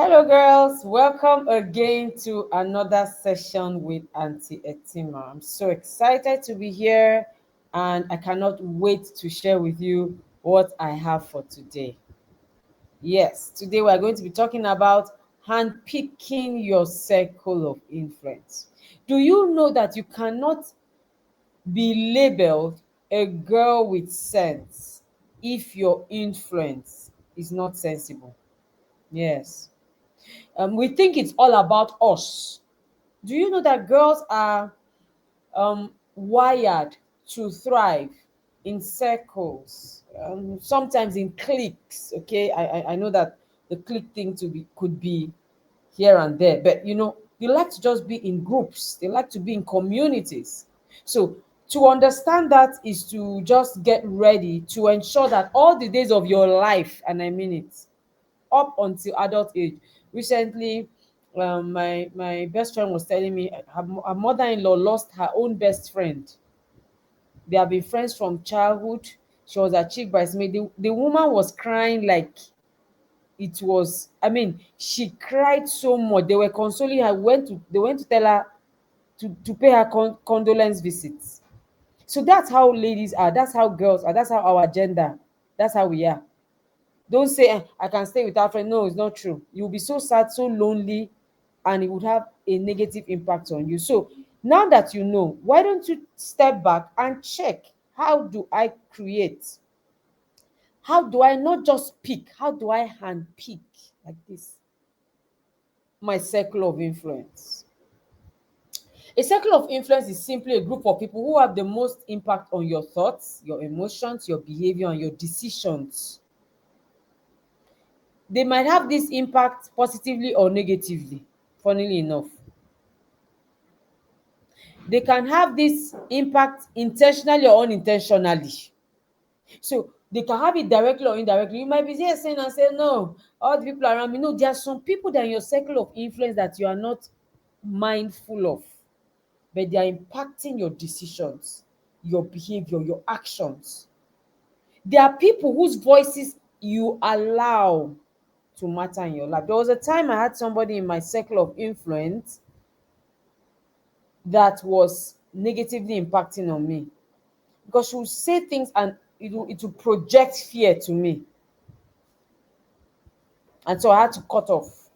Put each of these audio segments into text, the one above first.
Hello, girls. Welcome again to another session with Auntie Etima. I'm so excited to be here and I cannot wait to share with you what I have for today. Yes, today we are going to be talking about handpicking your circle of influence. Do you know that you cannot be labeled a girl with sense if your influence is not sensible? Yes. We think it's all about us. Do you know that girls are wired to thrive in circles, sometimes in cliques? Okay, I know that the clique thing to be could be here and there, but they like to just be in groups. They like to be in communities. So to understand that is to just get ready to ensure that all the days of your life, and I mean it, up until adult age. Recently, my best friend was telling me her mother-in-law lost her own best friend. They have been friends from childhood. She was a chief bridesmaid. The woman was crying like it was. I mean, she cried so much. They were consoling her. They went to tell her to pay her condolence visits. So that's how ladies are. That's how girls are. That's how our gender. That's how we are. Don't say, I can stay without friend. No, it's not true. You'll be so sad, so lonely, and it would have a negative impact on you. So now that you know, why don't you step back and check, how do I create? How do I not just pick? How do I hand pick like this? My circle of influence. A circle of influence is simply a group of people who have the most impact on your thoughts, your emotions, your behavior, and your decisions. They might have this impact positively or negatively, funnily enough. They can have this impact intentionally or unintentionally. So they can have it directly or indirectly. You might be here saying and say, no, all the people around me. No, there are some people that are in your circle of influence that you are not mindful of, but they are impacting your decisions, your behavior, your actions. There are people whose voices you allow to matter in your life. There was a time I had somebody in my circle of influence that was negatively impacting on me, because she would say things and it will project fear to me, and so I had to cut off,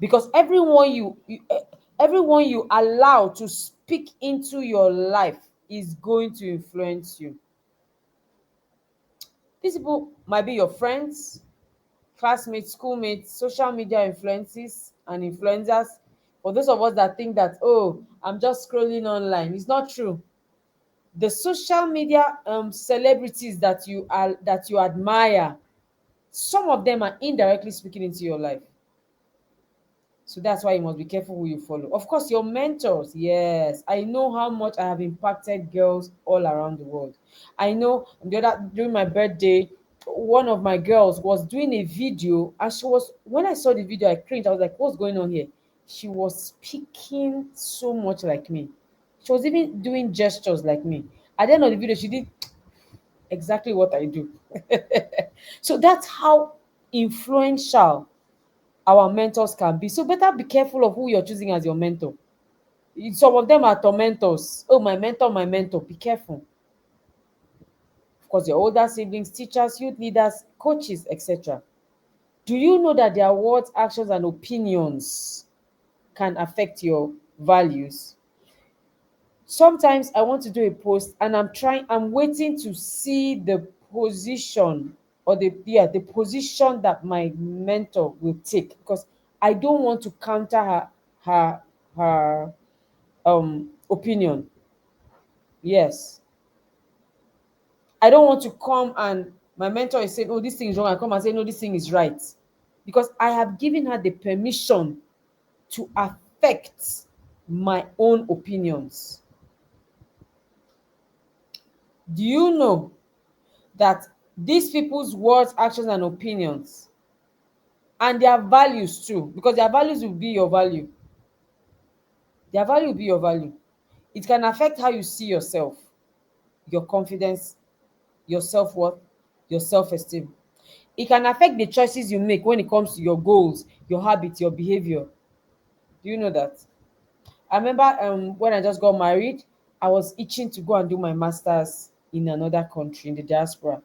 because everyone you allow to speak into your life is going to influence you. These people might be your friends, classmates, schoolmates, social media influences and influencers. For those of us that think that, oh, I'm just scrolling online, it's not true. The social media celebrities that you admire, some of them are indirectly speaking into your life. So that's why you must be careful who you follow. Of course, your mentors. Yes, I know how much I have impacted girls all around the world. I know during my birthday, one of my girls was doing a video, and when I saw the video, I cringed. I was like, what's going on here? She was speaking so much like me. She was even doing gestures like me. At the end of the video, she did exactly what I do. So that's how influential our mentors can be. So better be careful of who you're choosing as your mentor. Some of them are tormentors. Oh, my mentor, my mentor. Be careful. Of course, your older siblings, teachers, youth leaders, coaches, etc. Do you know that their words, actions, and opinions can affect your values? Sometimes I want to do a post and I'm waiting to see the position, or the position that my mentor will take, because I don't want to counter her her opinion. Yes, I don't want to come and my mentor is saying, oh, this thing is wrong, I come and say, no, this thing is right, because I have given her the permission to affect my own opinions. Do you know that these people's words, actions, and opinions, and their values too, because their values will be your value. Their value will be your value. It can affect how you see yourself, your confidence, your self worth, your self esteem. It can affect the choices you make when it comes to your goals, your habits, your behavior. Do you know that? I remember when I just got married, I was itching to go and do my master's in another country in the diaspora.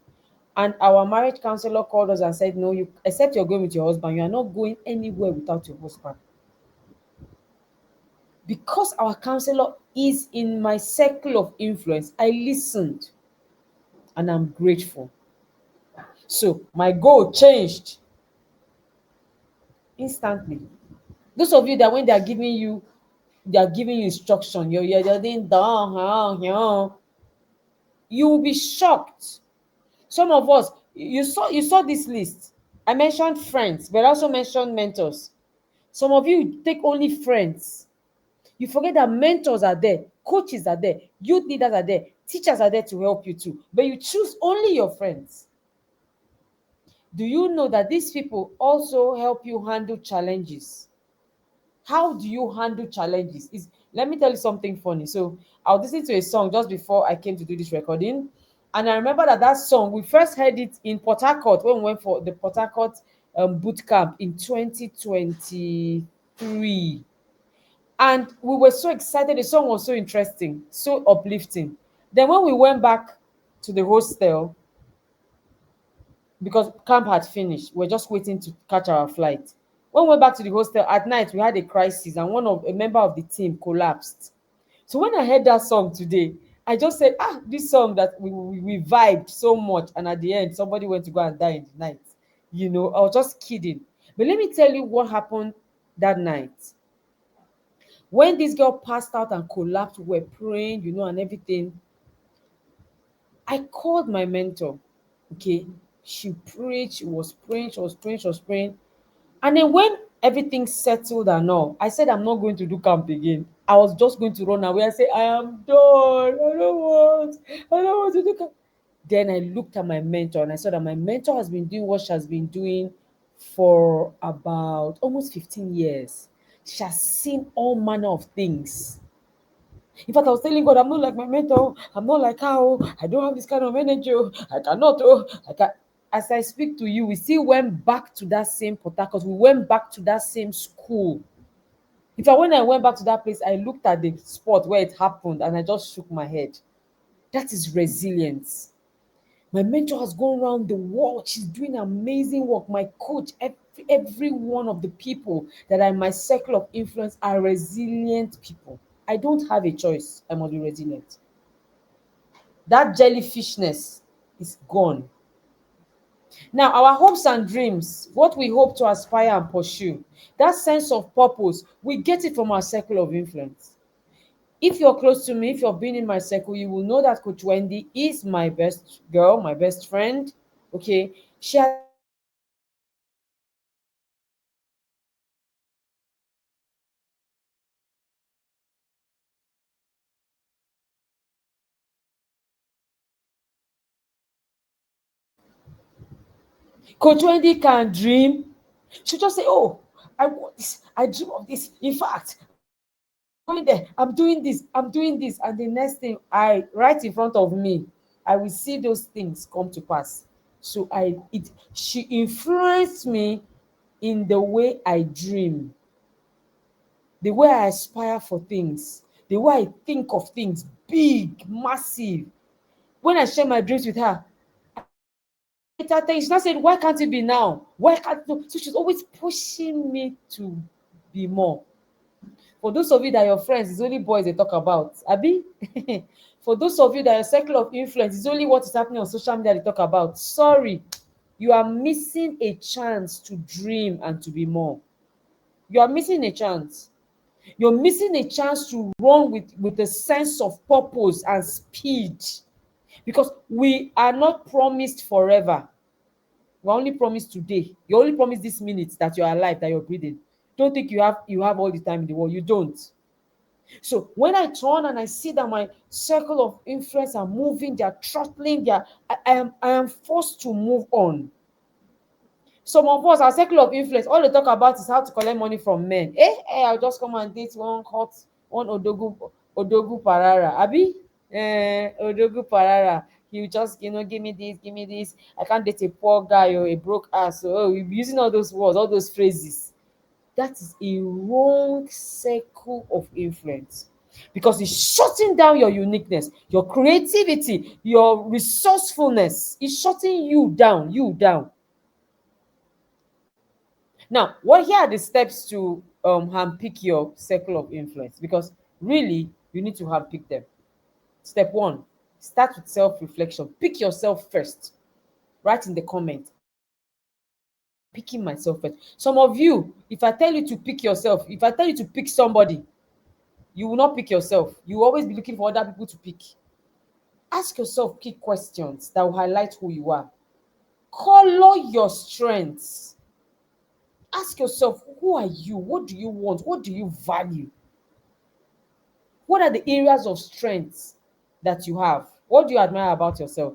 And our marriage counselor called us and said, no, you except you're going with your husband, you are not going anywhere without your husband. Because our counselor is in my circle of influence, I listened and I'm grateful. So my goal changed instantly. Those of you that when they are giving you instruction, you're doing down, you will be shocked. Some of us, you saw this list. I mentioned friends, but I also mentioned mentors. Some of you take only friends. You forget that mentors are there, coaches are there, youth leaders are there, teachers are there to help you too. But you choose only your friends. Do you know that these people also help you handle challenges? How do you handle challenges? Let me tell you something funny. So I was listening to a song just before I came to do this recording, and I remember that song we first heard it in Port Harcourt when we went for the Port Harcourt boot camp in 2023, and we were so excited. The song was so interesting, so uplifting. Then when we went back to the hostel, because camp had finished, we're just waiting to catch our flight. When we went back to the hostel at night, we had a crisis, and a member of the team collapsed. So when I heard that song today, I just said, this song that we vibed so much, and at the end, somebody went to go and die in the night. I was just kidding. But let me tell you what happened that night. When this girl passed out and collapsed, we were praying, and everything. I called my mentor. Okay. She prayed, she was praying, she was praying, she was praying. And then when everything settled and all, I said, I'm not going to do camp again. I was just going to run away and say, I am done. I don't want to do camp. Then I looked at my mentor and I saw that my mentor has been doing what she has been doing for about almost 15 years. She has seen all manner of things. In fact, I was telling God, I'm not like my mentor. I'm not like her. I don't have this kind of energy. I cannot. I can. As I speak to you, we still went back to that same Port Harcourt. We went back to that same school. In fact, when I went back to that place, I looked at the spot where it happened and I just shook my head. That is resilience. My mentor has gone around the world. She's doing amazing work. My coach, every one of the people that are in my circle of influence are resilient people. I don't have a choice. I must be resilient. That jellyfishness is gone. Now, our hopes and dreams, what we hope to aspire and pursue, that sense of purpose, we get it from our circle of influence. If you're close to me, if you've been in my circle, you will know that Coach Wendy is my best girl, my best friend. Okay. She has Coach Wendy can dream. She just say, oh, I want this, I dream of this. In fact, going there, I'm doing this, I'm doing this. And the next thing, right in front of me, I will see those things come to pass. So she influenced me in the way I dream, the way I aspire for things, the way I think of things big, massive. When I share my dreams with her, later she's not saying, why can't it be now? Why can't no? So she's always pushing me to be more. For those of you that your friends is only boys they talk about, Abi. For those of you that your circle of influence is only what is happening on social media they talk about, sorry, you are missing a chance to dream and to be more. You are missing a chance. You're missing a chance to run with a sense of purpose and speed, because we are not promised forever. We're only promised today. You're only promised this minute that you're alive, that you're breathing. Don't think you have all the time in the world. You don't. So when I turn and I see that my circle of influence are moving, they're throttling, I am forced to move on. Some of us, our circle of influence, all they talk about is how to collect money from men. I'll just come and date one Odogu Parara. Abi? Odogu Parara. He'll just, give me this, give me this. I can't date a poor guy or a broke ass. So, we'll be using all those words, all those phrases. That is a wrong circle of influence, because it's shutting down your uniqueness, your creativity, your resourcefulness. It's shutting you down, you down. Now, what here are the steps to handpick your circle of influence? Because really, you need to handpick them. Step one, start with self-reflection. Pick yourself first. Write in the comment, picking myself first. Some of you, if I tell you to pick yourself, if I tell you to pick somebody, you will not pick yourself. You will always be looking for other people to pick. Ask yourself key questions that will highlight who you are. Color your strengths. Ask yourself, who are you? What do you want? What do you value? What are the areas of strength that you have? What do you admire about yourself?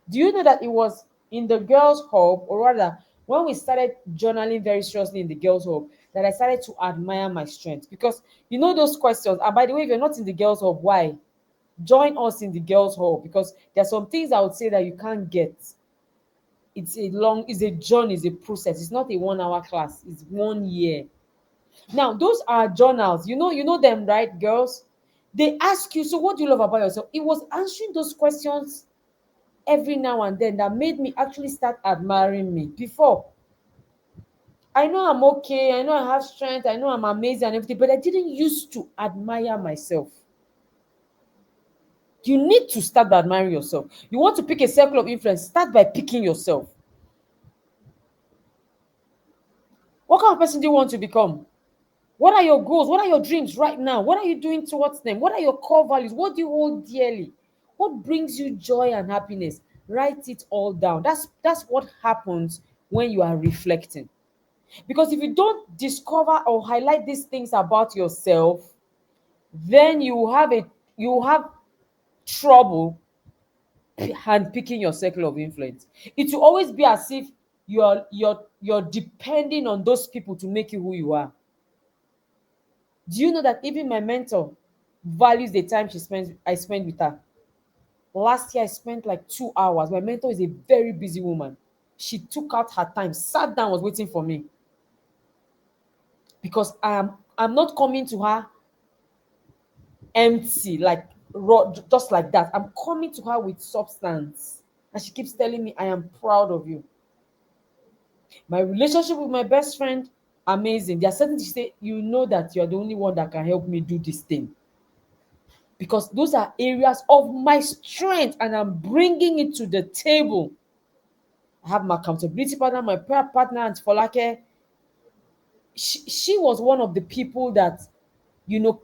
Do you know that it was in the girls' hub, or rather, when we started journaling very seriously in the girls' hub, that I started to admire my strength? Because those questions. And by the way, if you're not in the girls' hub, why? Join us in the girls' hub, because there's some things I would say that you can't get. It's a journey, it's a process. It's not a 1 hour class, it's 1 year. Now, those are journals. You know them, right, girls? They ask you, so what do you love about yourself? It was answering those questions every now and then that made me actually start admiring me. Before, I know I'm okay, I know I have strength, I know I'm amazing and everything, but I didn't used to admire myself. You need to start by admiring yourself. You want to pick a circle of influence, start by picking yourself. What kind of person do you want to become? What are your goals? What are your dreams right now? What are you doing towards them? What are your core values? What do you hold dearly? What brings you joy and happiness? Write it all down. That's what happens when you are reflecting. Because if you don't discover or highlight these things about yourself, then you have trouble handpicking your circle of influence. It will always be as if you're depending on those people to make you who you are. Do you know that even my mentor values the time I spend with her? Last year I spent like 2 hours. My mentor is a very busy woman. She took out her time, sat down, was waiting for me, because I'm not coming to her empty, like raw, just like that. I'm coming to her with substance. And she keeps telling me, I am proud of you. My relationship with my best friend, amazing. There are certain things she say, you know that you're the only one that can help me do this thing. Because those are areas of my strength and I'm bringing it to the table. I have my accountability partner, my prayer partner, and Folake. She was one of the people that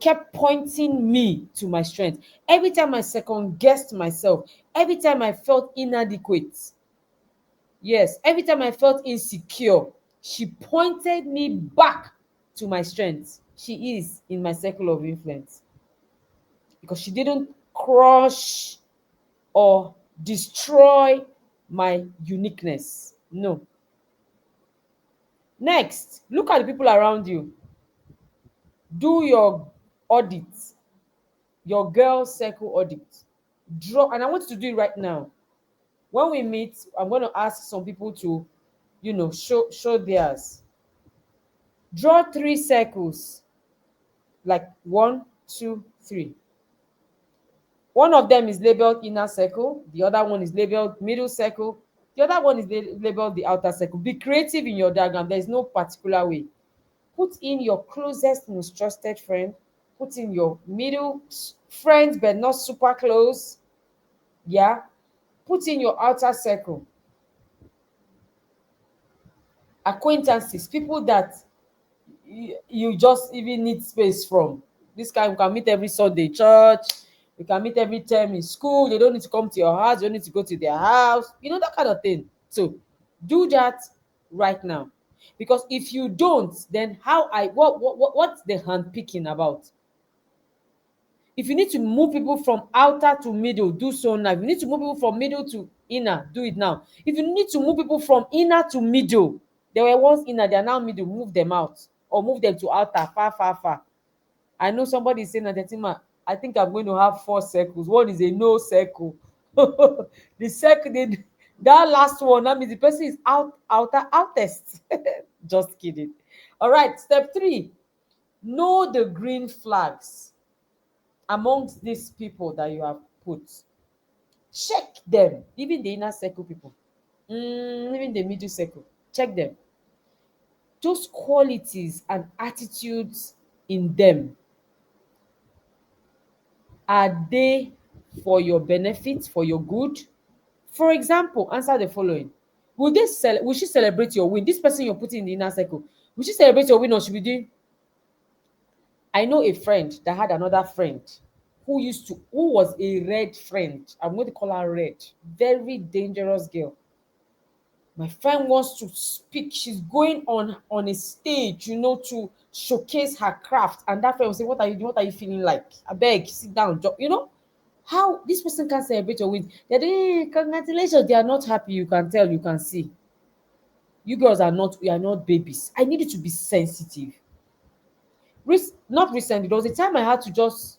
kept pointing me to my strength. Every time I second guessed myself, every time I felt inadequate, yes, every time I felt insecure, she pointed me back to my strength. She is in my circle of influence because she didn't crush or destroy my uniqueness. No. Next, look at the people around you. Do your audit, your girl circle audit. Draw, and I want you to do it right now. When we meet, I'm going to ask some people to, show theirs. Draw 3 circles, like 1, 2, 3. One of them is labeled inner circle, the other one is labeled middle circle, the other one is labeled the outer circle. Be creative in your diagram. There is no particular way. Put in your closest, most trusted friend. Put in your middle friends, but not super close. Yeah. Put in your outer circle. Acquaintances, people that you just even need space from. This guy, we can meet every Sunday church, we can meet every term in school. They don't need to come to your house, you don't need to go to their house, that kind of thing. So do that right now. Because if you don't, then what's the hand picking about? If you need to move people from outer to middle, do so now. If you need to move people from middle to inner, do it now. If you need to move people from inner to middle, they were once inner, they are now middle, move them out or move them to outer, far, far, far. I know somebody is saying that, I think I'm going to have 4 circles. One is a no circle. The second, that last one, that means the person is outest. Just kidding. All right, step 3, know the green flags amongst these people that you have put. Check them, even the inner circle people, even the middle circle. Check them. Those qualities and attitudes in them, are they for your benefit, for your good? For example, answer the following: will she celebrate your win? This person you're putting in the inner circle, will she celebrate your win, or she be doing? I know a friend that had another friend who was a red friend. I'm going to call her red. Very dangerous girl. My friend wants to speak. She's going on a stage, to showcase her craft. And that friend will say, "What are you doing? What are you feeling like? I beg, sit down, how this person can celebrate your wins. They're doing, congratulations." They are not happy. You can tell, you can see. You girls are not, we are not babies. I need you to be sensitive. Not recently, there was a time I had to just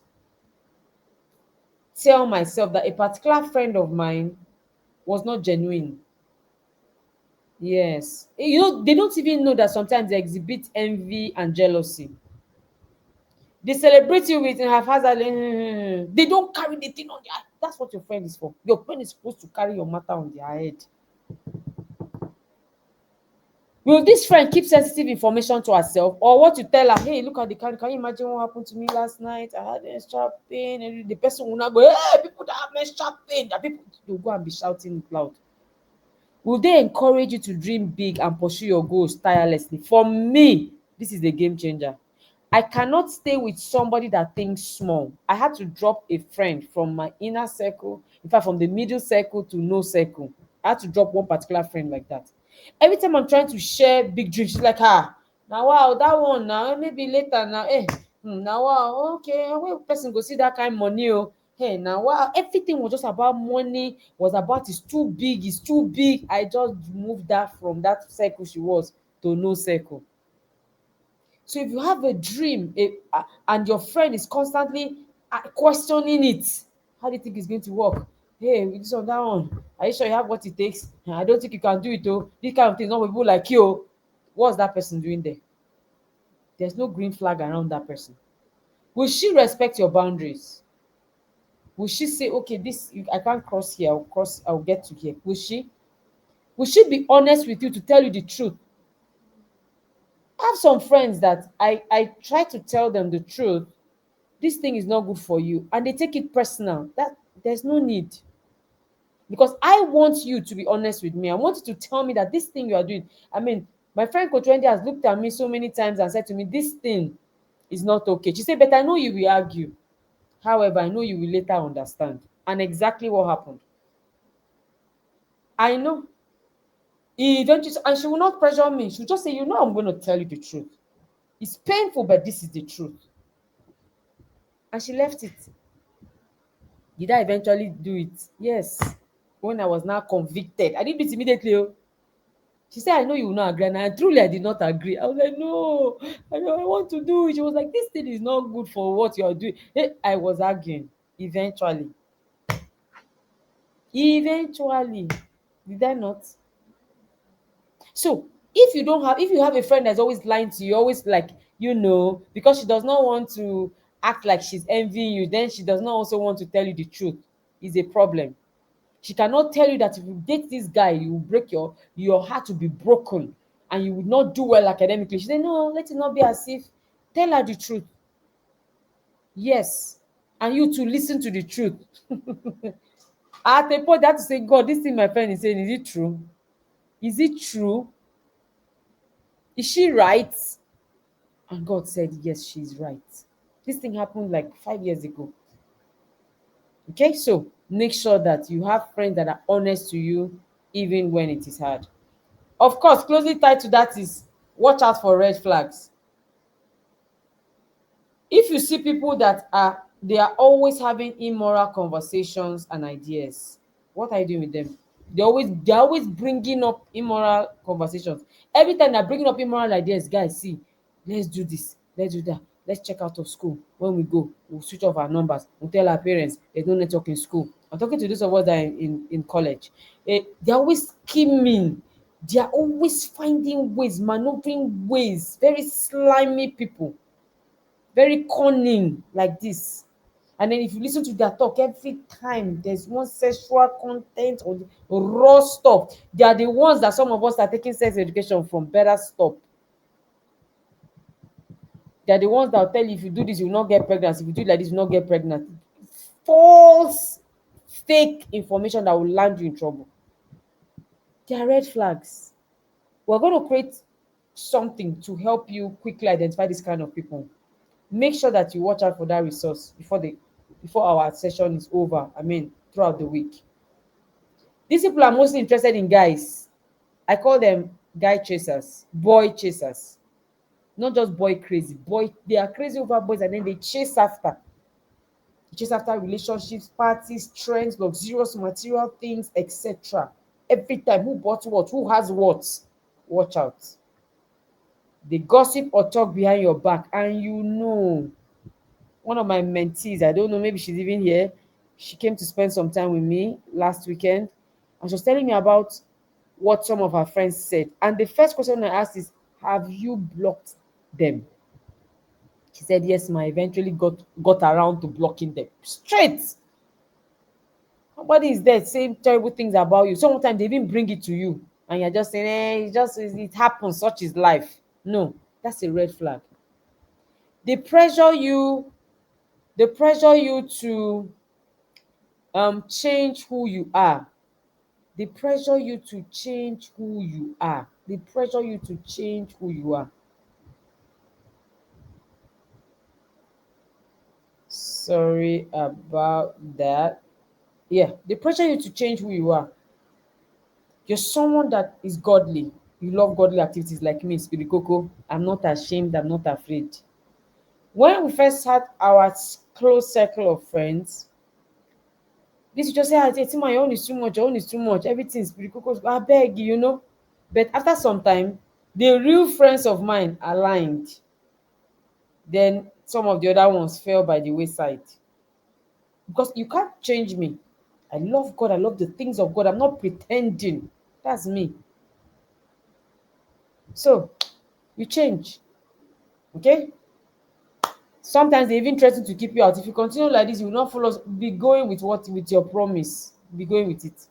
tell myself that a particular friend of mine was not genuine. Yes. They don't even know that sometimes they exhibit envy and jealousy. They celebrate you with haphazardly. They don't carry the thing on their. That's what your friend is for. Your friend is supposed to carry your matter on their head. Will this friend keep sensitive information to herself, or what you tell her? Hey, look at the can you imagine what happened to me last night? I had a sharp pain, and the person will not go, "Hey, people that have menstrual pain," that people will go and be shouting it loud. Will they encourage you to dream big and pursue your goals tirelessly? For me, this is a game changer. I cannot stay with somebody that thinks small. I had to drop a friend from my inner circle, in fact, from the middle circle to no circle. I had to drop one particular friend like that. Every time I'm trying to share big dreams, she's like, now wow, that one now, maybe later now, now wow, okay, where person go see that kind of money, oh, hey, now wow, everything was just about money, was about it's too big, it's too big. I just moved that from that circle she was to no circle. So if you have a dream, and your friend is constantly questioning it, how do you think it's going to work? Hey, this one, that one, are you sure you have what it takes? I don't think you can do it, oh. This kind of thing, not for people like you, oh. What's that person doing there? There's no green flag around that person. Will she respect your boundaries? Will she say, okay, I can't cross here, I'll get to here? Will she? Will she be honest with you to tell you the truth? I have some friends that I try to tell them the truth. This thing is not good for you, and they take it personal. That there's no need, because I want you to be honest with me. I want you to tell me that this thing you are doing, I mean, my friend Coach Wendy has looked at me so many times and said to me, this thing is not okay. She said, but I know you will argue, however, I know you will later understand. And exactly what happened, I know. Eventually, and she will not pressure me. She'll just say, I'm going to tell you the truth. It's painful, but this is the truth. And she left it. Did I eventually do it? Yes. When I was now convicted, I didn't do it immediately. Oh. She said, I know you will not agree. And truly, I did not agree. I was like, no, I want to do it. She was like, this thing is not good for what you are doing. I was arguing. Eventually. Did I not? So, if you have a friend that's always lying to you, always like, because she does not want to act like she's envying you, then she does not also want to tell you the truth, is a problem. She cannot tell you that if you date this guy, you will break your heart will be broken and you will not do well academically. She said, no, let it not be as if. Tell her the truth. Yes. And you to listen to the truth. At a point, I have to say, God, this thing my friend is saying, is it true? Is it true? Is she right? And God said, yes, she's right. This thing happened like 5 years ago. Okay, so make sure that you have friends that are honest to you, even when it is hard. Of course, closely tied to that is watch out for red flags. If you see people that they are always having immoral conversations and ideas, what are you doing with them? They're always bringing up immoral conversations. Every time they're bringing up immoral ideas, guys, see, let's do this, let's do that, let's check out of school. When we go, we'll switch off our numbers, we'll tell our parents there's no network in school. I'm talking to those of us that are in college. They're always scheming. They are always finding ways, maneuvering ways. Very slimy people, very cunning like this. And then if you listen to their talk, every time there's one sexual content or raw stuff. They are the ones that some of us are taking sex education from. Better stop. They are the ones that will tell you if you do this, you will not get pregnant. If you do it like this, you will not get pregnant. False, fake information that will land you in trouble. They are red flags. We're going to create something to help you quickly identify this kind of people. Make sure that you watch out for that resource before our session is over. I mean, throughout the week. These people are mostly interested in guys. I call them guy chasers, boy chasers. Not just boy crazy. Boy, they are crazy over boys and then they chase after. They chase after relationships, parties, trends, luxurious material things, etc. Every time, who bought what, who has what, watch out. They gossip or talk behind your back, and you know. One of my mentees, I don't know, maybe she's even here. She came to spend some time with me last weekend, and she was telling me about what some of her friends said. And the first question I asked is, have you blocked them? She said, yes, ma. Eventually got around to blocking them. Straight. Nobody is there saying terrible things about you. Sometimes they even bring it to you, and you're just saying, it happens, such is life. No, that's a red flag. They pressure you, to change who you are. They pressure you to change who you are. They pressure you to change who you are. Sorry about that. Yeah, they pressure you to change who you are. You're someone that is godly. You love godly activities like me, Spirit Coco. I'm not ashamed. I'm not afraid. When we first had our close circle of friends, this just say, Tima, your own is too much, your own is too much. Everything is Spirit Coco. I beg you, But after some time, the real friends of mine aligned. Then some of the other ones fell by the wayside. Because you can't change me. I love God. I love the things of God. I'm not pretending. That's me. So you change. Okay? Sometimes they even threaten to keep you out. If you continue like this, you will not follow. Be going with your promise. Be going with it.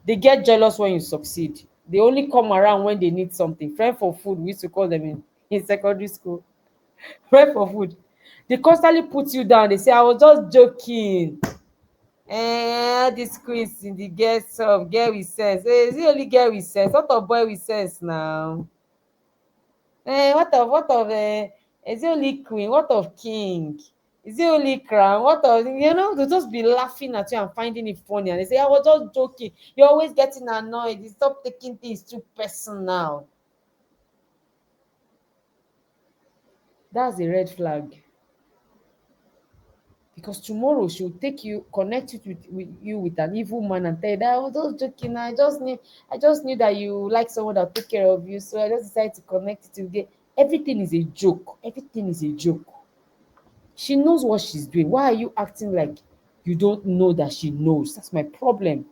They get jealous when you succeed. They only come around when they need something. Friend for food, we used to call them in secondary school. Friend for food. They constantly put you down. They say, I was just joking. This quiz in the guest of girl with sense. Is it only girl with sense? What of boy with sense now? What of is it only queen? What of king? Is it only crown? What of they'll just be laughing at you and finding it funny, and they say, I was just joking. You're always getting annoyed. You stop taking things too personal. That's a red flag. Because tomorrow she'll take you, connect it with an evil man and tell you that I was just joking. I just knew that you like someone that take care of you, so I just decided to connect it today. Everything is a joke. Everything is a joke. She knows what she's doing. Why are you acting like you don't know that she knows? That's my problem.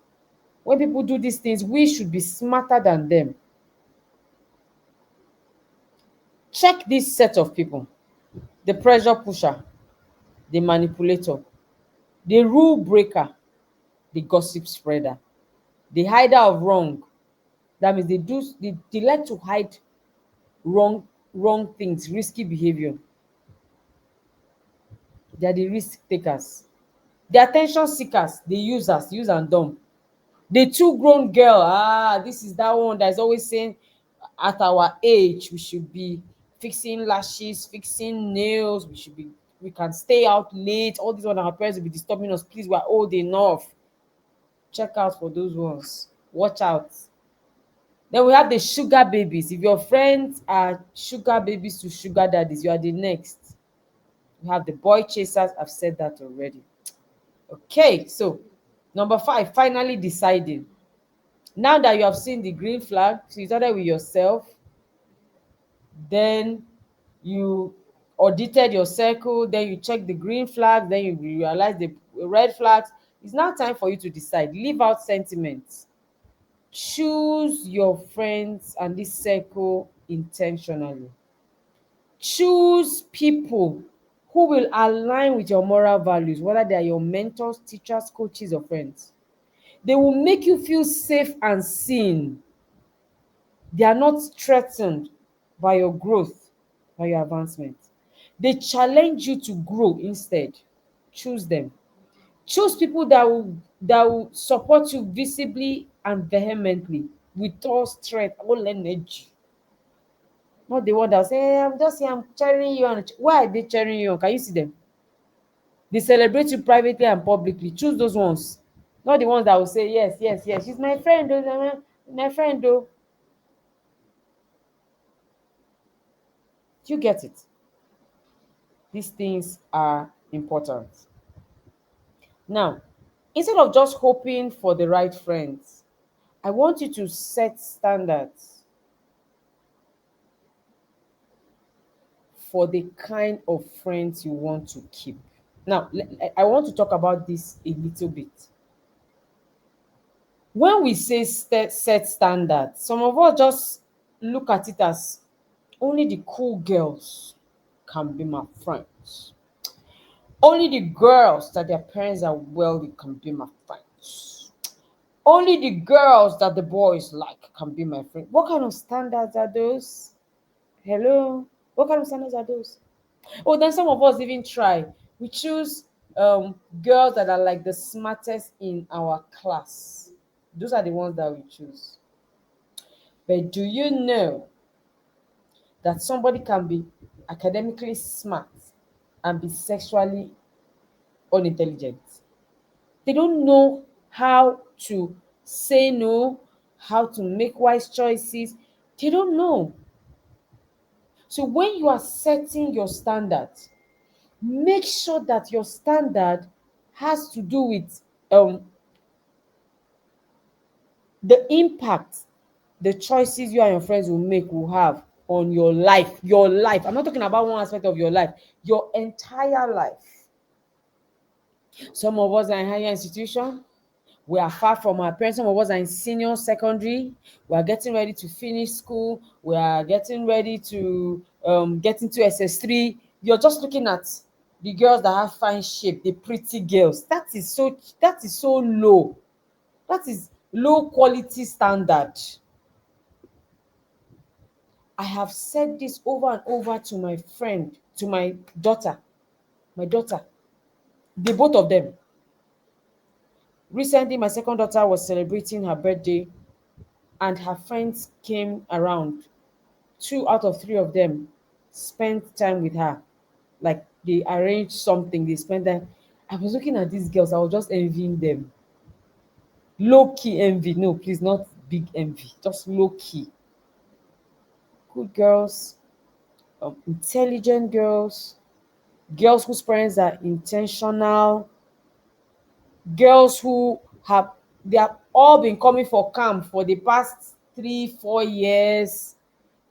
When people do these things, we should be smarter than them. Check this set of people: the pressure pusher, the manipulator, the rule breaker, the gossip spreader, the hider of wrong. That means they like to hide wrong things, risky behavior. They are the risk takers. The attention seekers, the users, use and dump. The too grown girl, this is that one that is always saying at our age we should be fixing lashes, fixing nails, we can stay out late. All these ones our parents will be disturbing us. Please, we're old enough. Check out for those ones. Watch out. Then we have the sugar babies. If your friends are sugar babies to sugar daddies, you are the next. We have the boy chasers. I've said that already. Okay, so number 5, finally deciding. Now that you have seen the green flag, so you started with yourself, then you audited your circle, then you check the green flag, then you realize the red flags. It's now time for you to decide. Leave out sentiments. Choose your friends and this circle intentionally. Choose people who will align with your moral values, whether they are your mentors, teachers, coaches, or friends. They will make you feel safe and seen. They are not threatened by your growth, by your advancement. They challenge you to grow instead. Choose them. Choose people that will support you visibly and vehemently with all strength, all energy. Not the one that will say, hey, I'm just here, I'm cheering you on. Why are they cheering you on? Can you see them? They celebrate you privately and publicly. Choose those ones. Not the ones that will say, yes, yes, yes, she's my friend, though, my friend, though. You get it? These things are important. Now, instead of just hoping for the right friends, I want you to set standards for the kind of friends you want to keep. Now, I want to talk about this a little bit. When we say set standards, some of us just look at it as only the cool girls can be my friends. Only the girls that their parents are wealthy can be my friends. Only the girls that the boys like can be my friend. What kind of standards are those? Hello? What kind of standards are those? Oh, then some of us even try. We choose girls that are like the smartest in our class. Those are the ones that we choose. But do you know that somebody can be academically smart and be sexually unintelligent? They don't know how to say no, how to make wise choices. They don't know. So when you are setting your standards, make sure that your standard has to do with um the impact the choices you and your friends will make will have on your life. I'm not talking about one aspect of your life, your entire life. Some of us are in higher institution, we are far from our parents. Some of us are in senior secondary, we are getting ready to finish school, we are getting ready to get into ss3. You're just looking at the girls that have fine shape, the pretty girls. That is so low. That is low quality standard. I have said this over and over to my friend, to my daughter, the both of them. Recently, my second daughter was celebrating her birthday, and her friends came around. Two out of three of them spent time with her. Like they arranged something, they spent time. I was looking at these girls, I was just envying them. Low key envy. No, please, not big envy, just low key. Good girls, intelligent girls, girls whose parents are intentional, girls who have they have all been coming for camp for the past 3 4 years,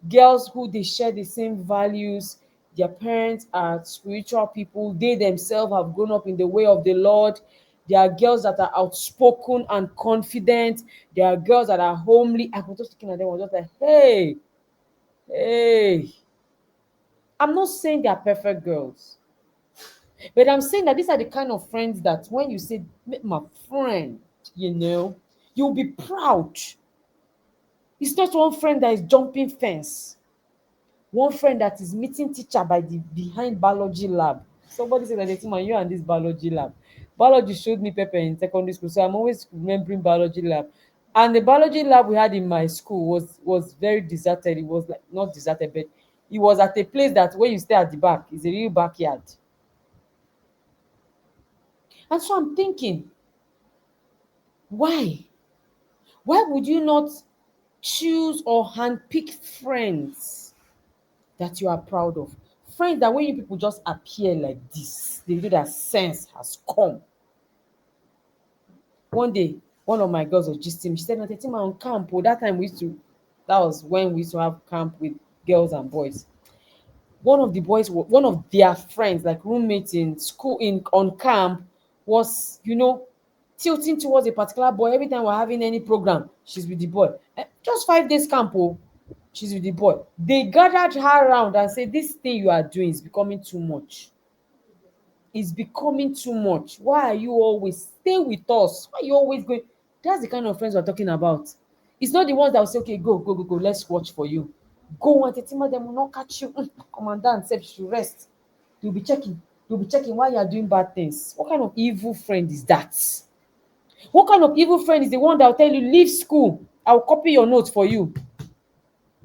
girls who they share the same values, their parents are spiritual people, they themselves have grown up in the way of the Lord. There are girls that are outspoken and confident. There are girls that are homely. I was just looking at them, I was just like, hey, hey. I'm not saying they are perfect girls, but I'm saying that these are the kind of friends that when you say, "Make my friend," you know, you'll be proud. It's not one friend that is jumping fence, one friend that is meeting teacher by the behind biology lab. Somebody said that, man, you and this biology lab. Biology showed me pepper in secondary school, so I'm always remembering biology lab. And the biology lab we had in my school was very deserted. It was like not deserted, but it was at a place that when you stay at the back, it's a real backyard. And so I'm thinking, why? Why would you not choose or handpick friends that you are proud of? Friends that when you people just appear like this, they know that sense has come. One day, one of my girls was gisting me. She said, "No, Tetima on camp. Oh, that time we used to, that was when we used to have camp with girls and boys. One of the boys, one of their friends, like roommates in school, in on camp, was, tilting towards a particular boy. Every time we're having any program, she's with the boy. Just 5 days camp, oh, she's with the boy. They gathered her around and said, this thing you are doing is becoming too much. It's becoming too much. Why are you always stay with us? Why are you always going? That's the kind of friends we're talking about. It's not the ones that will say, okay, go, go, go, go, let's watch for you. Go and Tetima, them will not catch you. Commandant said you should rest. You'll be checking. You'll be checking why you are doing bad things. What kind of evil friend is that? What kind of evil friend is the one that will tell you, leave school? I'll copy your notes for you.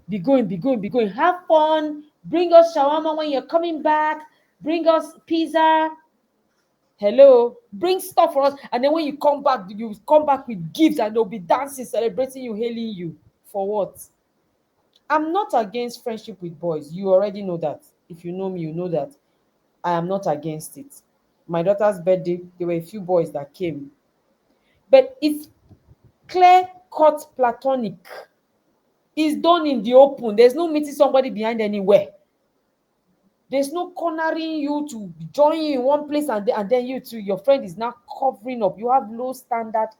Be going, be going, be going. Have fun. Bring us shawarma when you're coming back. Bring us pizza. Hello, bring stuff for us. And then when you come back with gifts and they'll be dancing, celebrating you, hailing you. For what? I'm not against friendship with boys. You already know that. If you know me, you know that I am not against it. My daughter's birthday, there were a few boys that came. But it's clear cut platonic. It's done in the open. There's no meeting somebody behind anywhere. There's no cornering you to join you in one place and then you too, your friend is now covering up. You have low standard,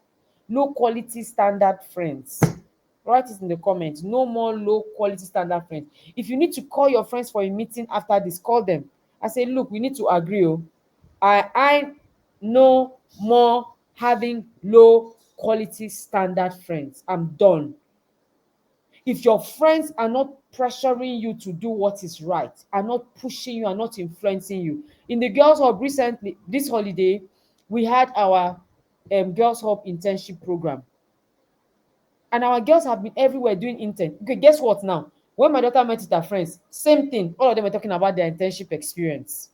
low quality standard friends. Write it in the comments. No more low quality standard friends. If you need to call your friends for a meeting after this, call them. I say, look, we need to agree. Oh, I no more having low quality standard friends. I'm done. If your friends are not pressuring you to do what is right, are not pushing you, are not influencing you. In the Girls Hub recently, this holiday, we had our Girls Hub internship program. And our girls have been everywhere doing intern. Okay, guess what now? When my daughter met with her friends, same thing. All of them were talking about their internship experience.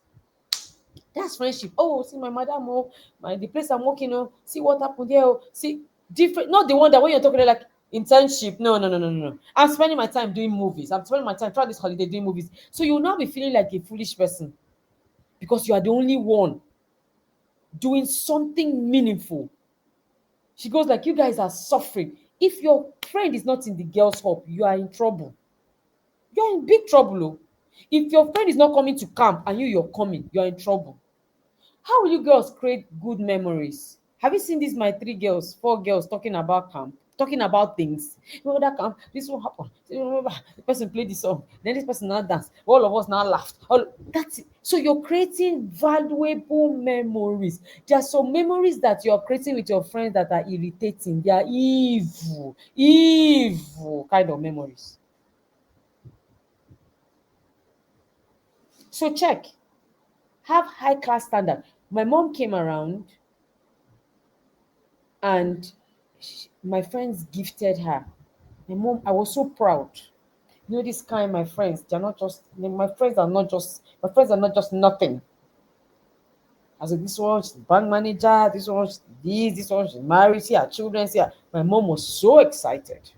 That's friendship. Oh, see my madam, oh, the place I'm working on, see what happened there, oh, see different, not the one that when you're talking like internship. No, no, no, no, no, no. I'm spending my time doing movies. I'm spending my time throughout this holiday doing movies. So you'll now be feeling like a foolish person because you are the only one doing something meaningful. She goes like, you guys are suffering. If your friend is not in the girls' hub, you are in trouble. You're in big trouble. Oh. If your friend is not coming to camp and you're coming, you're in trouble. How will you girls create good memories? Have you seen these my 4 girls talking about camp, talking about things? Remember that camp? This will happen. Remember, the person played this song, then this person now dance. All of us now laughed. That's it. So you're creating valuable memories. There are some memories that you're creating with your friends that are irritating. They are evil kind of memories. So check. Have high class standard. My mom came around and my friends gifted her. My mom, I was so proud. You know, this kind, my friends, they're not just my friends are not just nothing. I said, this one, she's the bank manager, this one, this one, she's married, see her children, see her. My mom was so excited.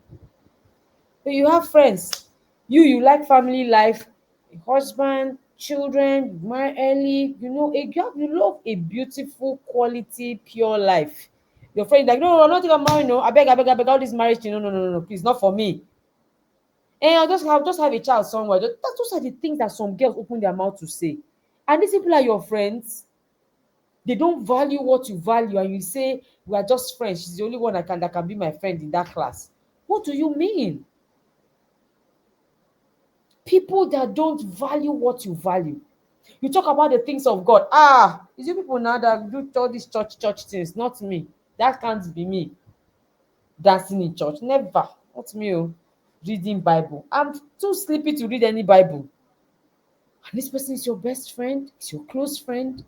But you have friends. You like family life, a husband, children, you marry early, you love a beautiful, quality, pure life. Your friend like, no, no, no, I don't think I'm married, no. I beg, all this marriage thing, no, no, no, no, no, please, not for me. And I'll just have a child somewhere. Those are the things that some girls open their mouth to say. And these people are your friends. They don't value what you value, and you say we are just friends. She's the only one that can be my friend in that class. What do you mean? People that don't value what you value. You talk about the things of God. Is you people now that do all these church things, not me. That can't be me. Dancing in church, never. Not me. Oh. Reading Bible. I'm too sleepy to read any Bible. And this person is your best friend, is your close friend.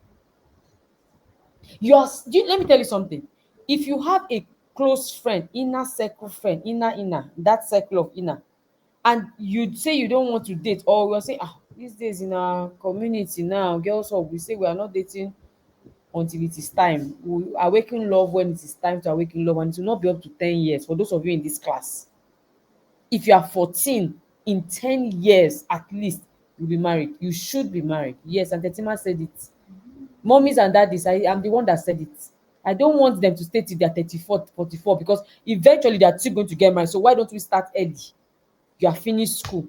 Let me tell you something. If you have a close friend, inner circle friend, inner, that circle of inner, and you say you don't want to date, or we'll say, these days in our community now, girls, or we say we are not dating until it is time. We awaken love when it is time to awaken love, and it will not be up to 10 years for those of you in this class. If you are 14, in 10 years at least, you'll be married. You should be married. Yes, and Tetima said it. Mummies and daddies, I'm the one that said it. I don't want them to stay till they're 34, 44 because eventually they're still going to get married. So why don't we start early? You are finished school.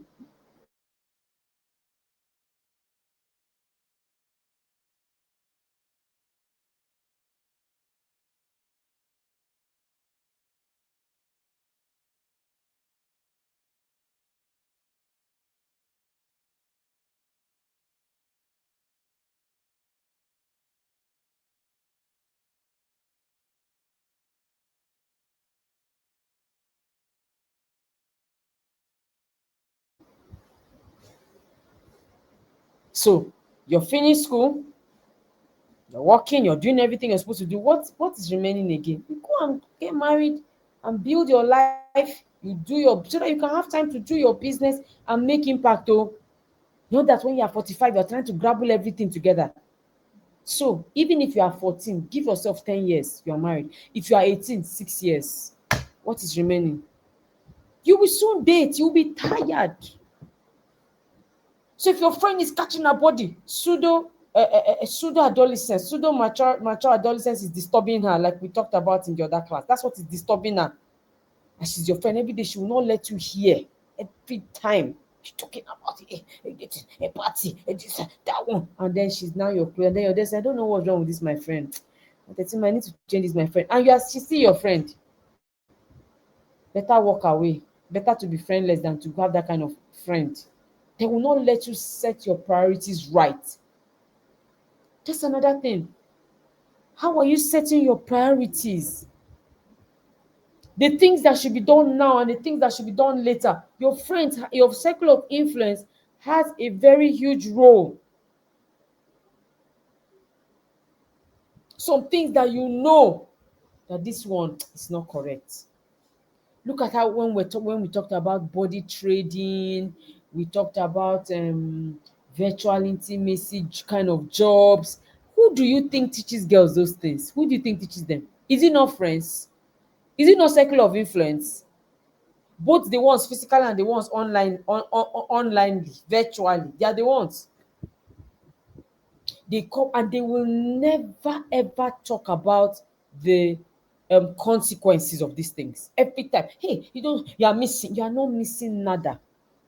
So you're finished school, you're working, you're doing everything you're supposed to do. What is remaining again? You go and get married and build your life. You do your, so that you can have time to do your business and make impact. Oh, not that when you're 45, you're trying to grapple everything together. So even if you are 14, give yourself 10 years, you are married. If you are 18, 6 years. What is remaining? You will soon date, you'll be tired. So if your friend is catching her body, pseudo adolescence, pseudo mature adolescence is disturbing her, like we talked about in the other class. That's what is disturbing her. And she's your friend every day. She will not let you hear. Every time she's talking about a party, this, that one, and then she's now your friend. And then you're there saying, I don't know what's wrong with this, my friend. But I need to change this, my friend. And she's still your friend. Better walk away. Better to be friendless than to have that kind of friend. They will not let you set your priorities right. That's another thing. How are you setting your priorities? The things that should be done now and the things that should be done later. Your friends, your circle of influence has a very huge role. Some things that you know that this one is not correct. Look at how when we talked about body trading, we talked about virtual intimacy kind of jobs. Who do you think teaches girls those things? Who do you think teaches them? Is it not friends? Is it not circle of influence? Both the ones physical and the ones online, onlinely, virtually, they are the ones. They come and they will never ever talk about the consequences of these things. Every time, hey, you are missing, you are not missing nada.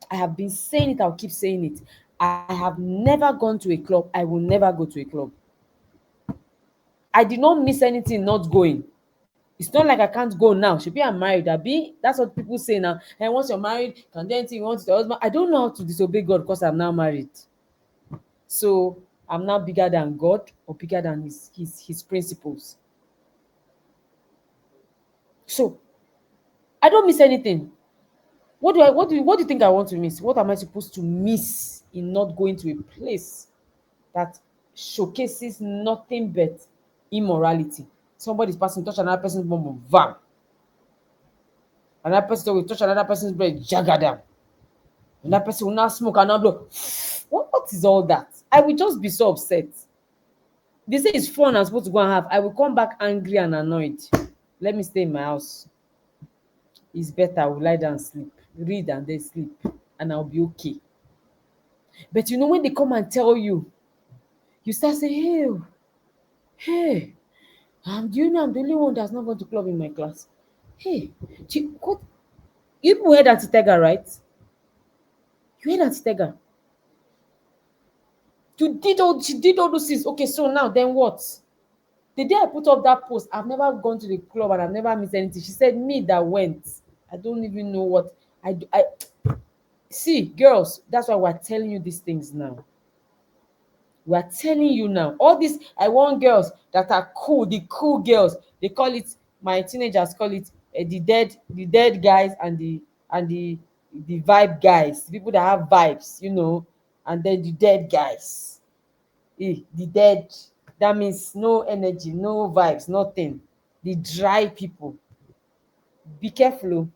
I have been saying it, I'll keep saying it. I have never gone to a club, I will never go to a club. I did not miss anything not going. It's not like I can't go now. Shebi I'm married, abi? That's what people say now. And once you're married, can do anything you want to your husband. I don't know how to disobey God because I'm now married. So I'm now bigger than God or bigger than his principles. So I don't miss anything. What do you think I want to miss? What am I supposed to miss in not going to a place that showcases nothing but immorality? Somebody's passing, touch another person's bum, bam. Another person will touch another person's bread, jagadam. Another person will now smoke and now blow. What is all that? I will just be so upset. They say it's fun I'm supposed to go and have. I will come back angry and annoyed. Let me stay in my house. It's better. I will lie down and sleep, read and then sleep, and I'll be okay. But when they come and tell you, you start saying, hey, do you know I'm the only one that's not going to club in my class? Hey, what? You heard Antitega, right? You heard Antitega. She did all those things. Okay, so now then what? The day I put up that post, I've never gone to the club and I've never missed anything. She said, me that went. I don't even know what I see, girls. That's why we're telling you these things now. We're telling you now. All these, I want girls that are cool, the cool girls. They call it, my teenagers call it the dead guys and the vibe guys. The people that have vibes, and then the dead guys. The dead, that means no energy, no vibes, nothing. The dry people. Be careful.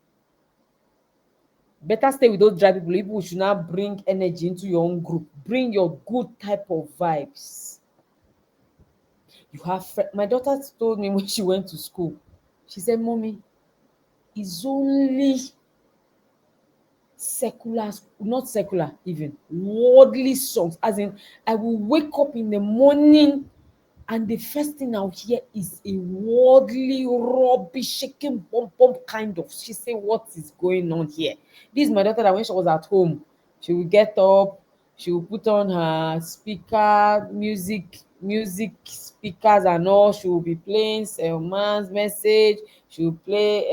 Better stay with those dry people. People should not bring energy into your own group. Bring your good type of vibes. You have my daughter told me when she went to school, she said, mommy, it's only secular, not secular, even worldly songs. As in, I will wake up in the morning and the first thing I'll hear is a worldly, rubbish, shaking, bump kind of. She said, what is going on here? This is my daughter that when she was at home, she will get up, she will put on her music speakers and all. She will be playing man's message. She will play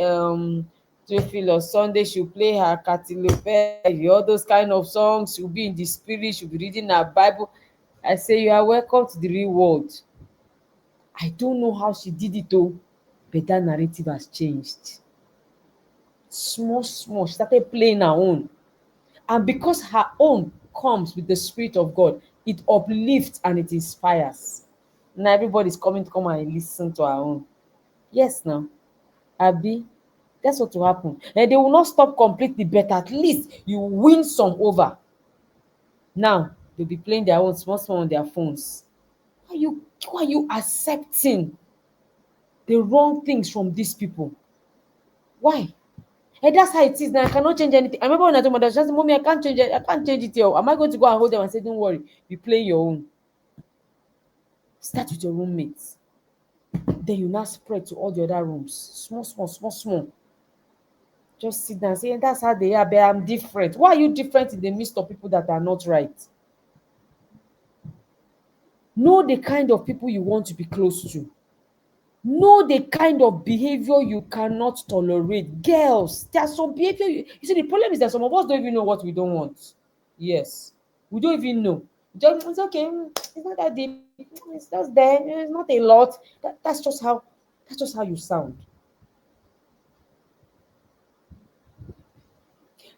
Theophil or Sunday. She will play her Katilope, all those kind of songs. She will be in the spirit. She will be reading her Bible. I say, you are welcome to the real world. I don't know how she did it though, but that narrative has changed. Small, she started playing her own. And because her own comes with the Spirit of God, It uplifts and it inspires. Now everybody's coming to come and listen to our own. Yes, now. Abi, that's what will happen. And they will not stop completely, but at least you win some over. Now they'll be playing their own small small on their phones. Why are you accepting the wrong things from these people? Why? And that's how it is now. I cannot change anything. I remember when I told my dad, she said, Mommy, I can't change it. I can't change it here. Am I going to go and hold them and say, don't worry, be playing your own? Start with your roommates. Then you now spread to all the other rooms. Small, small, small, small. Just sit down and say, that's how they are, but I'm different. Why are you different in the midst of people that are not right? Know the kind of people you want to be close to. Know the kind of behavior you cannot tolerate. Girls, there's some behavior. You see, the problem is that some of us don't even know what we don't want. Yes, we don't even know. Just, it's okay. It's not that deep. It's just there. It's not a lot. That's just how you sound.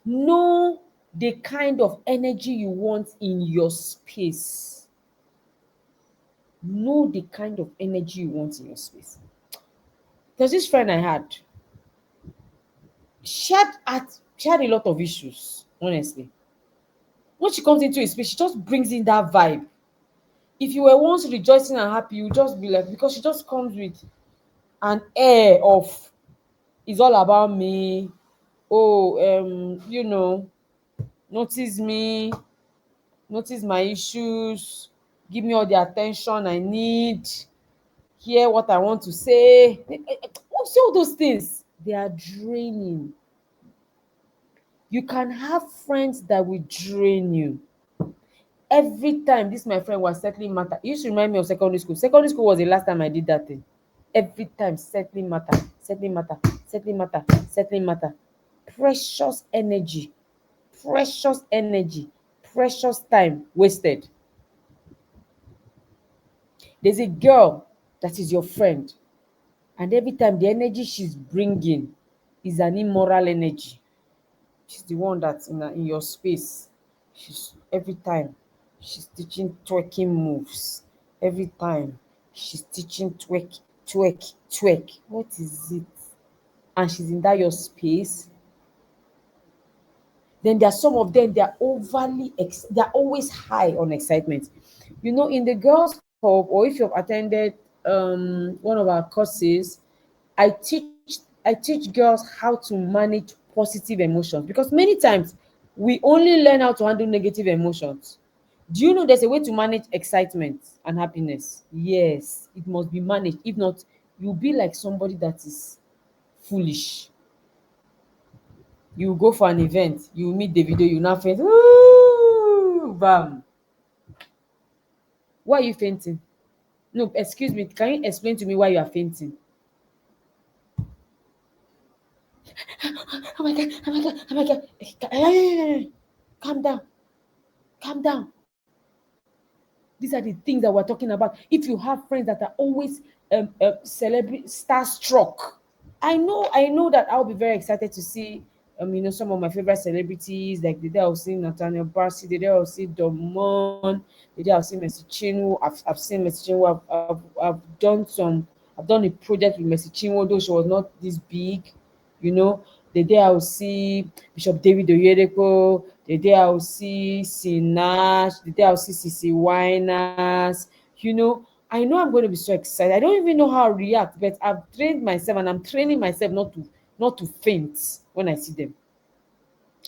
Know the kind of energy you want in your space. Know the kind of energy you want in your space. There's this friend I had. She had a lot of issues, honestly. When she comes into a space, she just brings in that vibe. If you were once rejoicing and happy, you just be like, because she just comes with an air of it's all about me. Oh, notice me, notice my issues, give me all the attention I need, hear what I want to say. See all those things. They are draining. You can have friends that will drain you. Every time this my friend was settling matter, it used to remind me of secondary school. Secondary school was the last time I did that thing. Every time settling matter, settling matter, settling matter, settling matter. Precious energy, precious energy, precious time wasted. There's a girl that is your friend, and every time the energy she's bringing is an immoral energy. She's the one that's in your space. She's every time she's teaching twerking moves. Every time she's teaching twerk, twerk, twerk. What is it? And she's in that your space. Then there are some of them, they're always high on excitement. In the girls' club, or if you've attended one of our courses, I teach I teach girls how to manage positive emotions, because many times we only learn how to handle negative emotions. Do you know there's a way to manage excitement and happiness? Yes, it must be managed. If not, you'll be like somebody that is foolish. You go for an event, you meet the video, you now faint. Ooh, bam. Why are you fainting? No, excuse me. Can you explain to me why you are fainting? Oh my god, oh my god, oh my god. Calm down, calm down. These are the things that we're talking about. If you have friends that are always celebrity starstruck, I know that I'll be very excited to see some of my favorite celebrities. Like the day I'll see Nathaniel Bassey, the day I'll see Domon, the day I'll see Messi Chinwo. I've seen Messi Chinwo. I've done a project with Messi Chinwo, though she was not this big, you know. The day I'll see Bishop David Oyedepo, the day I'll see Sinach, the day I'll see CC Winers, I know I'm going to be so excited. I don't even know how to react, but I've trained myself and I'm training myself not to faint when I see them.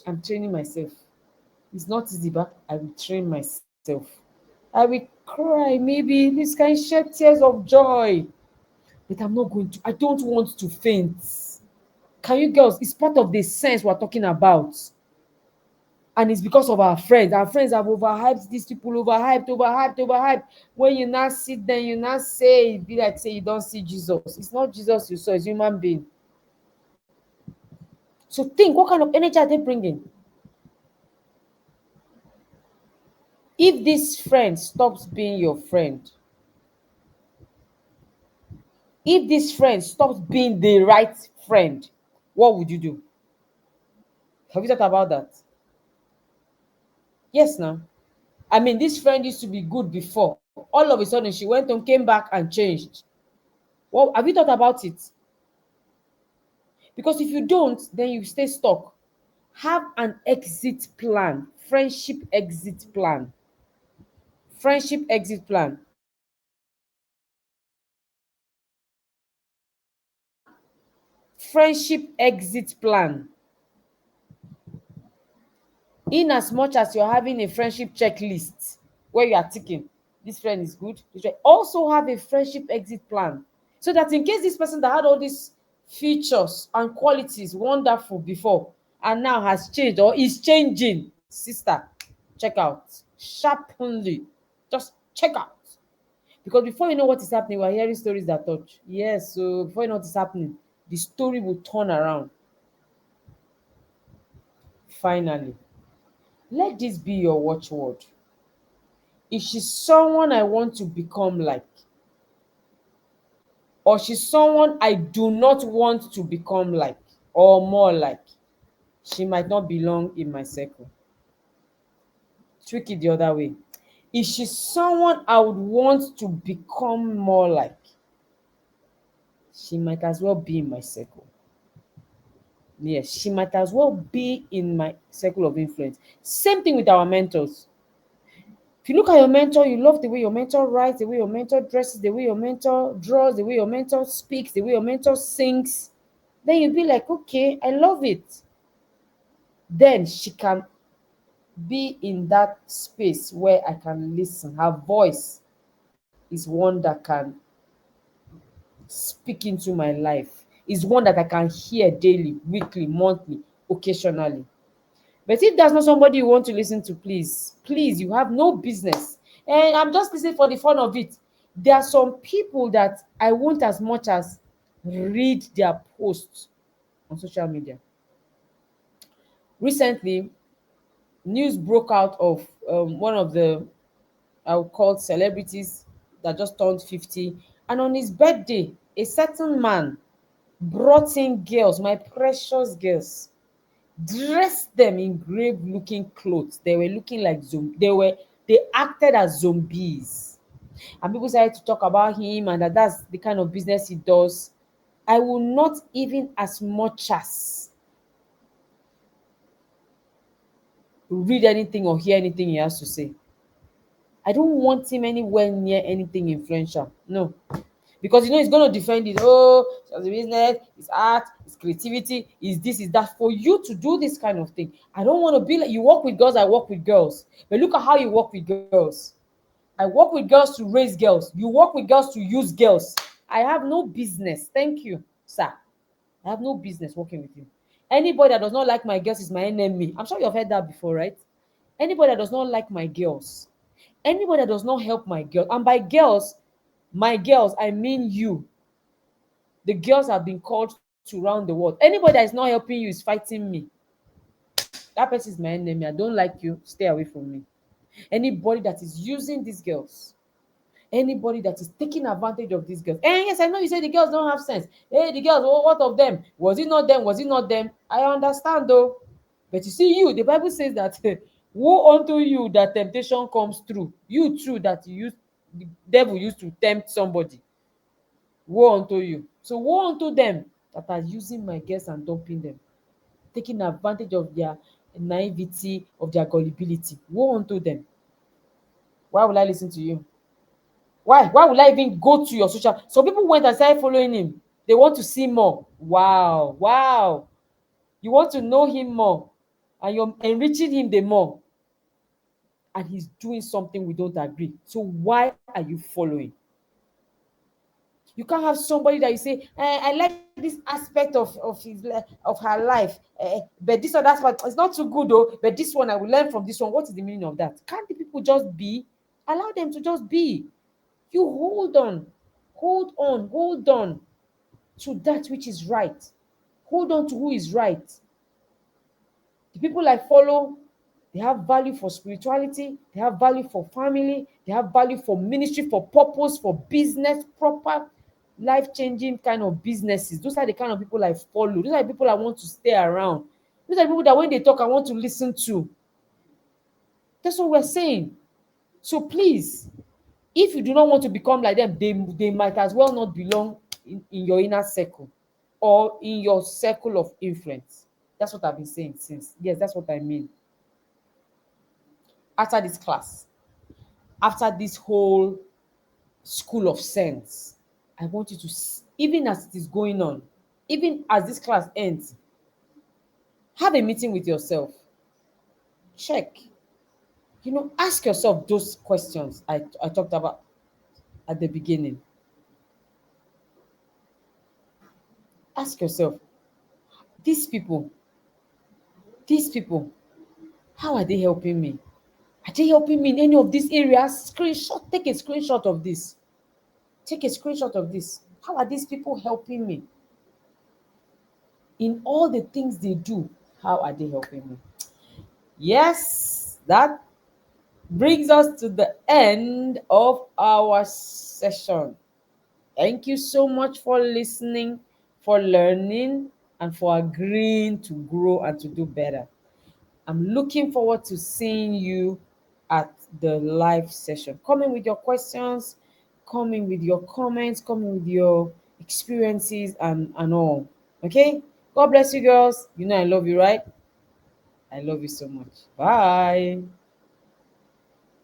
I'm training myself. It's not easy, but I will train myself. I will cry, maybe this can shed tears of joy, but I don't want to faint. Can you girls? It's part of the sense we're talking about. And it's because of our friends. Our friends have overhyped these people, overhyped, overhyped, overhyped. When you now sit there, you now say, be like say you don't see Jesus. It's not Jesus you saw, it's human being. So think, what kind of energy are they bringing? If this friend stops being your friend, if this friend stops being the right friend, what would you do? Have you thought about that? Yes, now. I mean, this friend used to be good before. All of a sudden, she went on, came back, and changed. Well, have you thought about it? Because if you don't, then you stay stuck. Have an exit plan, friendship exit plan. Friendship exit plan. Friendship exit plan. In as much as you're having a friendship checklist where you are ticking, this friend is good, this friend, also have a friendship exit plan. So that in case this person that had all these features and qualities wonderful before and now has changed or is changing, sister, check out sharply. Just check out. Because before you know what is happening, we're hearing stories that touch. Yes, so before you know what is happening, the story will turn around. Finally, let this be your watchword. If she's someone I want to become like, or she's someone I do not want to become like, or more like, she might not belong in my circle. Trick it the other way. If she's someone I would want to become more like, she might as well be in my circle. Yes, she might as well be in my circle of influence. Same thing with our mentors. If you look at your mentor, you love the way your mentor writes, the way your mentor dresses, the way your mentor draws, the way your mentor speaks, the way your mentor sings, then you'll be like, okay, I love it. Then she can be in that space where I can listen. Her voice is one that can speak into my life, is one that I can hear daily, weekly, monthly, occasionally. But if there's not somebody you want to listen to, please, you have no business. And I'm just listening for the fun of it. There are some people that I won't as much as read their posts on social media. Recently, news broke out of one of the, I would call, celebrities that just turned 50. And on his birthday, a certain man brought in girls, my precious girls, dressed them in grave looking clothes. They were looking like they acted as zombies. And people started to talk about him and that that's the kind of business he does. I will not even as much as read anything or hear anything he has to say. I don't want him anywhere near anything influential. No. Because he's going to defend it. Oh, it's a business, it's art, it's creativity, it's this, it's that. For you to do this kind of thing, I don't want to be like you work with girls, I work with girls. But look at how you work with girls. I work with girls to raise girls. You work with girls to use girls. I have no business. Thank you, sir. I have no business working with you. Anybody that does not like my girls is my enemy. I'm sure you've heard that before, right? Anybody that does not like my girls, anybody that does not help my girls, and by girls, my girls, I mean you. The girls have been called to round the world. Anybody that is not helping you is fighting me. That person is my enemy. I don't like you. Stay away from me. Anybody that is using these girls, anybody that is taking advantage of these girls. And yes, I know you say the girls don't have sense. Hey, the girls, what of them? Was it not them? Was it not them? I understand though. But you see, you, the Bible says that woe unto you that temptation comes through. You too, that you used, the devil used to tempt somebody. Woe unto you. So woe unto them that are using my girls and dumping them, taking advantage of their naivety, of their gullibility. Woe unto them. Why will I listen to you? Why will I even go to your social? Some people went and started following him. They want to see more. Wow. You want to know him more, and you're enriching him the more, and he's doing something we don't agree. So why are you following? You can't have somebody that you say, I like this aspect of her life, but this other aspect is not too good though. But this one I will learn from this one. What is the meaning of that? Can't the people just be? Allow them to just be. You hold on to that which is right. Hold on to who is right. The people I follow, they have value for spirituality, they have value for family, they have value for ministry, for purpose, for business, proper life-changing kind of businesses. Those are the kind of people I follow. Those are the people I want to stay around. Those are the people that when they talk, I want to listen to. That's what we're saying. So please, if you do not want to become like them, they might as well not belong in your inner circle or in your circle of influence. That's what I've been saying since. Yes, that's what I mean. After this class, after this whole school of sense, I want you to, even as it is going on, even as this class ends, have a meeting with yourself. Check. Ask yourself those questions I talked about at the beginning. Ask yourself, these people, these people, how are they helping me? Are they helping me in any of these areas? Take a screenshot of this. Take a screenshot of this. How are these people helping me? In all the things they do, how are they helping me? Yes, that brings us to the end of our session. Thank you so much for listening, for learning, and for agreeing to grow and to do better. I'm looking forward to seeing you at the live session. Come in with your questions, come in with your comments, come in with your experiences and all. Okay? God bless you, girls. You know I love you, right? I love you so much. Bye.